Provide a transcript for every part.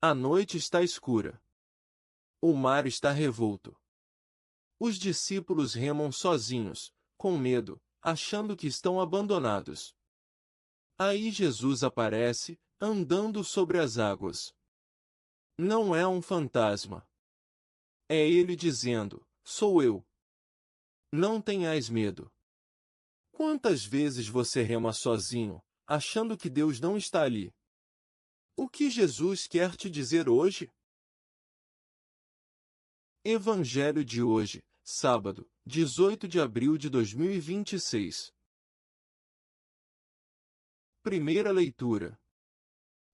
A noite está escura. O mar está revolto. Os discípulos remam sozinhos, com medo, achando que estão abandonados. Aí Jesus aparece, andando sobre as águas. Não é um fantasma. É ele dizendo: sou eu. Não tenhais medo. Quantas vezes você rema sozinho, achando que Deus não está ali? O que Jesus quer te dizer hoje? Evangelho de hoje, sábado, 18 de abril de 2026. Primeira leitura.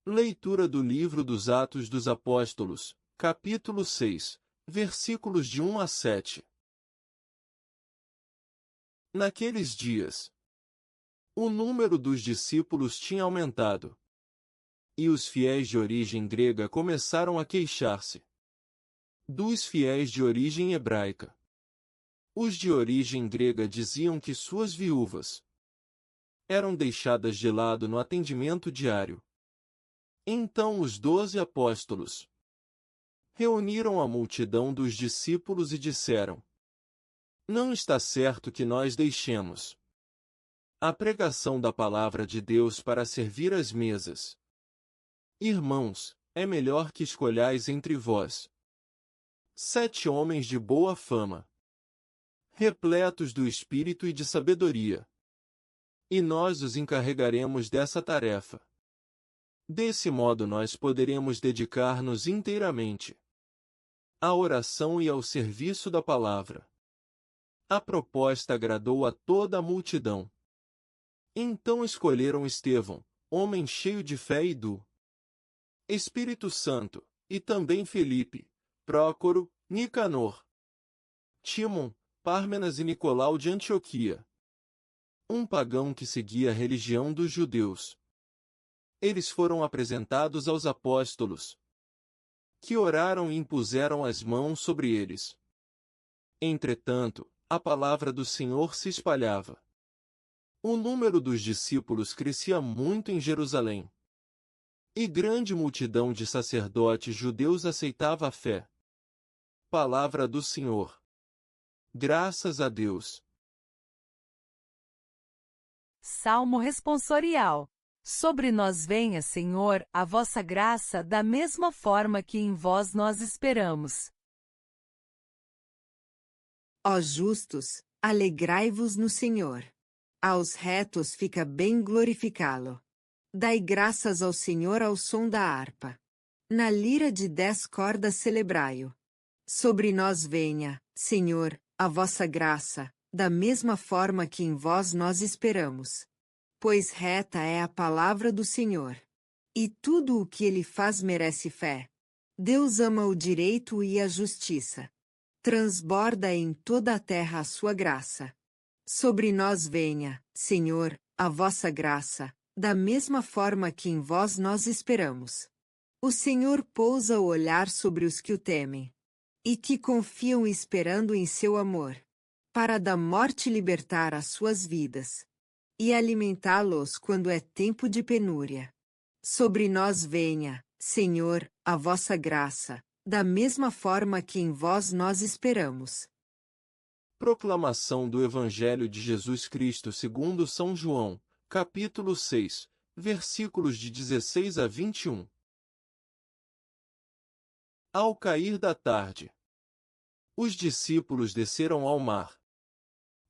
Leitura do livro dos Atos dos Apóstolos, capítulo 6, versículos de 1 a 7. Naqueles dias, o número dos discípulos tinha aumentado, e os fiéis de origem grega começaram a queixar-se dos fiéis de origem hebraica. Os de origem grega diziam que suas viúvas eram deixadas de lado no atendimento diário. Então os 12 apóstolos reuniram a multidão dos discípulos e disseram: não está certo que nós deixemos a pregação da palavra de Deus para servir às mesas. Irmãos, é melhor que escolhais entre vós 7 homens de boa fama, repletos do Espírito e de sabedoria, e nós os encarregaremos dessa tarefa. Desse modo nós poderemos dedicar-nos inteiramente à oração e ao serviço da palavra. A proposta agradou a toda a multidão. Então escolheram Estevão, homem cheio de fé e do Espírito Santo, e também Felipe, Prócoro, Nicanor, Tímon, Pármenas e Nicolau de Antioquia, um pagão que seguia a religião dos judeus. Eles foram apresentados aos apóstolos, que oraram e impuseram as mãos sobre eles. Entretanto, a palavra do Senhor se espalhava. O número dos discípulos crescia muito em Jerusalém, e grande multidão de sacerdotes judeus aceitava a fé. Palavra do Senhor. Graças a Deus. Salmo responsorial. Sobre nós venha, Senhor, a vossa graça da mesma forma que em vós nós esperamos. Ó justos, alegrai-vos no Senhor. Aos retos fica bem glorificá-lo. Dai graças ao Senhor ao som da harpa. Na lira de 10 cordas celebrai-o. Sobre nós venha, Senhor, a vossa graça, da mesma forma que em vós nós esperamos. Pois reta é a palavra do Senhor. E tudo o que ele faz merece fé. Deus ama o direito e a justiça. Transborda em toda a terra a sua graça. Sobre nós venha, Senhor, a vossa graça, da mesma forma que em vós nós esperamos. O Senhor pousa o olhar sobre os que o temem, e que confiam esperando em seu amor, para da morte libertar as suas vidas, e alimentá-los quando é tempo de penúria. Sobre nós venha, Senhor, a vossa graça, da mesma forma que em vós nós esperamos. Proclamação do Evangelho de Jesus Cristo segundo São João, capítulo 6, versículos de 16 a 21. Ao cair da tarde, os discípulos desceram ao mar,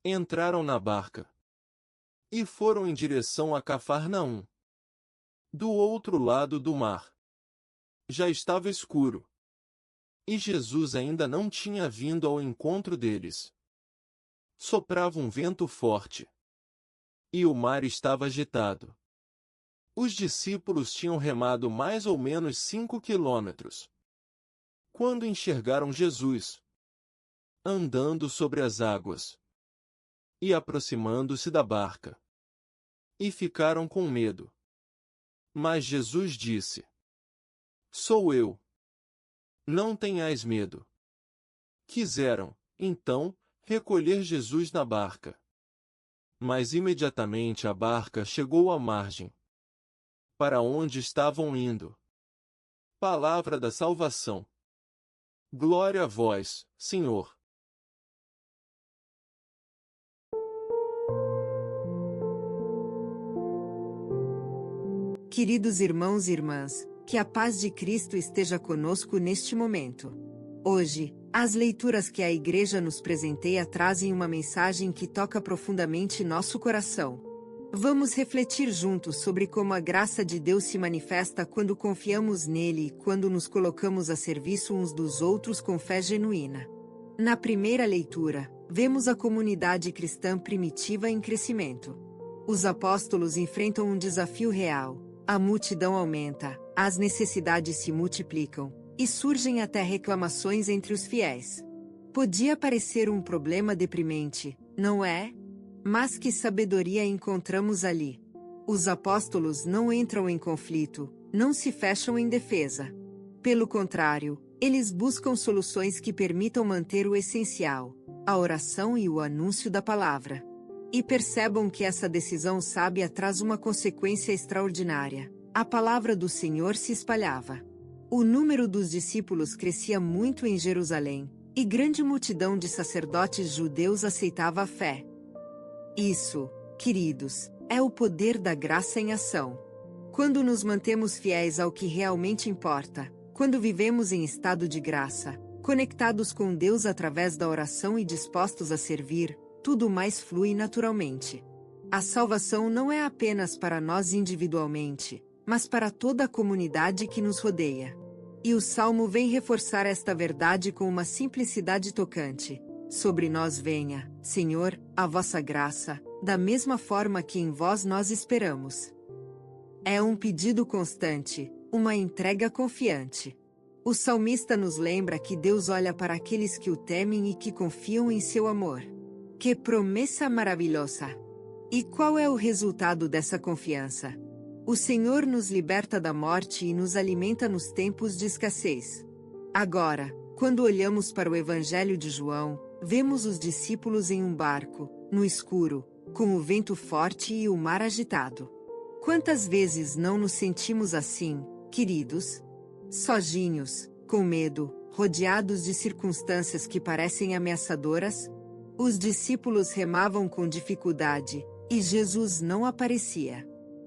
entraram na barca e foram em direção a Cafarnaum. Do outro lado do mar, já estava escuro, e Jesus ainda não tinha vindo ao encontro deles. Soprava um vento forte, e o mar estava agitado. Os discípulos tinham remado mais ou menos 5 quilômetros, quando enxergaram Jesus andando sobre as águas e aproximando-se da barca, e ficaram com medo. Mas Jesus disse: sou eu. Não tenhais medo. Quiseram, então, recolher Jesus na barca. Mas imediatamente a barca chegou à margem, para onde estavam indo. Palavra da salvação. Glória a vós, Senhor. Queridos irmãos e irmãs, que a paz de Cristo esteja conosco neste momento. Hoje, as leituras que a Igreja nos presenteia trazem uma mensagem que toca profundamente nosso coração. Vamos refletir juntos sobre como a graça de Deus se manifesta quando confiamos nele e quando nos colocamos a serviço uns dos outros com fé genuína. Na primeira leitura, vemos a comunidade cristã primitiva em crescimento. Os apóstolos enfrentam um desafio real. A multidão aumenta, as necessidades se multiplicam, e surgem até reclamações entre os fiéis. Podia parecer um problema deprimente, não é? Mas que sabedoria encontramos ali? Os apóstolos não entram em conflito, não se fecham em defesa. Pelo contrário, eles buscam soluções que permitam manter o essencial, a oração e o anúncio da palavra. E percebam que essa decisão sábia traz uma consequência extraordinária. A palavra do Senhor se espalhava. O número dos discípulos crescia muito em Jerusalém, e grande multidão de sacerdotes judeus aceitava a fé. Isso, queridos, é o poder da graça em ação. Quando nos mantemos fiéis ao que realmente importa, quando vivemos em estado de graça, conectados com Deus através da oração e dispostos a servir, tudo mais flui naturalmente. A salvação não é apenas para nós individualmente, mas para toda a comunidade que nos rodeia. E o Salmo vem reforçar esta verdade com uma simplicidade tocante. Sobre nós venha, Senhor, a vossa graça, da mesma forma que em vós nós esperamos. É um pedido constante, uma entrega confiante. O salmista nos lembra que Deus olha para aqueles que o temem e que confiam em seu amor. Que promessa maravilhosa! E qual é o resultado dessa confiança? O Senhor nos liberta da morte e nos alimenta nos tempos de escassez. Agora, quando olhamos para o Evangelho de João, vemos os discípulos em um barco, no escuro, com o vento forte e o mar agitado. Quantas vezes não nos sentimos assim, queridos? Sozinhos, com medo, rodeados de circunstâncias que parecem ameaçadoras? Os discípulos remavam com dificuldade, e Jesus não aparecia.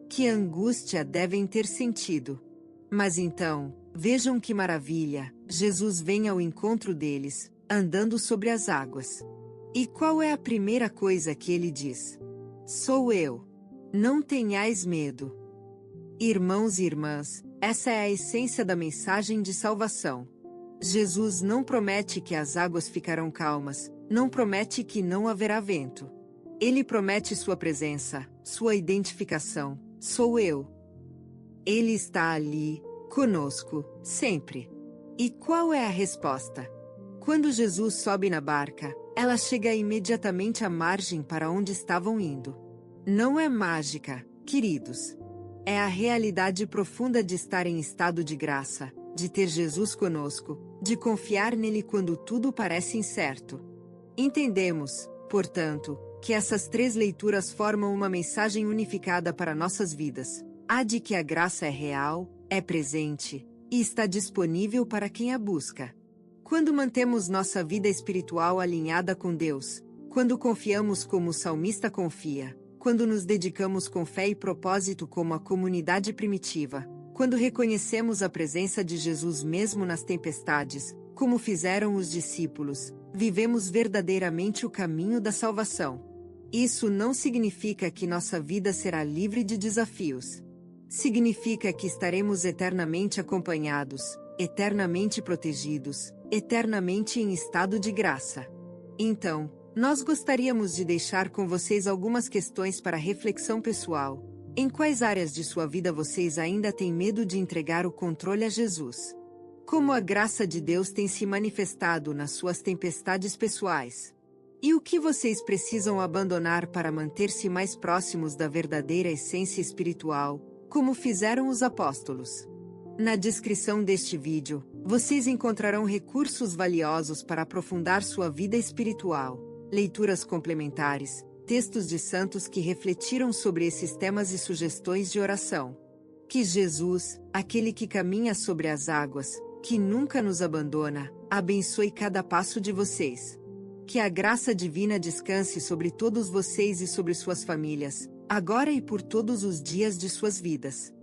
Que angústia devem ter sentido! Mas então, vejam que maravilha, Jesus vem ao encontro deles, andando sobre as águas. E qual é a primeira coisa que ele diz? Sou eu. Não tenhais medo. Irmãos e irmãs, essa é a essência da mensagem de salvação. Jesus não promete que as águas ficarão calmas, não promete que não haverá vento. Ele promete sua presença, sua identificação. Sou eu. Ele está ali, conosco, sempre. E qual é a resposta? Quando Jesus sobe na barca, ela chega imediatamente à margem para onde estavam indo. Não é mágica, queridos. É a realidade profunda de estar em estado de graça, de ter Jesus conosco, de confiar nele quando tudo parece incerto. Entendemos, portanto, que essas três leituras formam uma mensagem unificada para nossas vidas. A de que a graça é real, é presente, e está disponível para quem a busca. Quando mantemos nossa vida espiritual alinhada com Deus, quando confiamos como o salmista confia, quando nos dedicamos com fé e propósito como a comunidade primitiva, quando reconhecemos a presença de Jesus mesmo nas tempestades, como fizeram os discípulos, vivemos verdadeiramente o caminho da salvação. Isso não significa que nossa vida será livre de desafios. Significa que estaremos eternamente acompanhados, eternamente protegidos, eternamente em estado de graça. Então, nós gostaríamos de deixar com vocês algumas questões para reflexão pessoal. Em quais áreas de sua vida vocês ainda têm medo de entregar o controle a Jesus? Como a graça de Deus tem se manifestado nas suas tempestades pessoais? E o que vocês precisam abandonar para manter-se mais próximos da verdadeira essência espiritual, como fizeram os apóstolos? Na descrição deste vídeo, vocês encontrarão recursos valiosos para aprofundar sua vida espiritual, leituras complementares, textos de santos que refletiram sobre esses temas e sugestões de oração. Que Jesus, aquele que caminha sobre as águas, que nunca nos abandona, abençoe cada passo de vocês. Que a graça divina descanse sobre todos vocês e sobre suas famílias, agora e por todos os dias de suas vidas.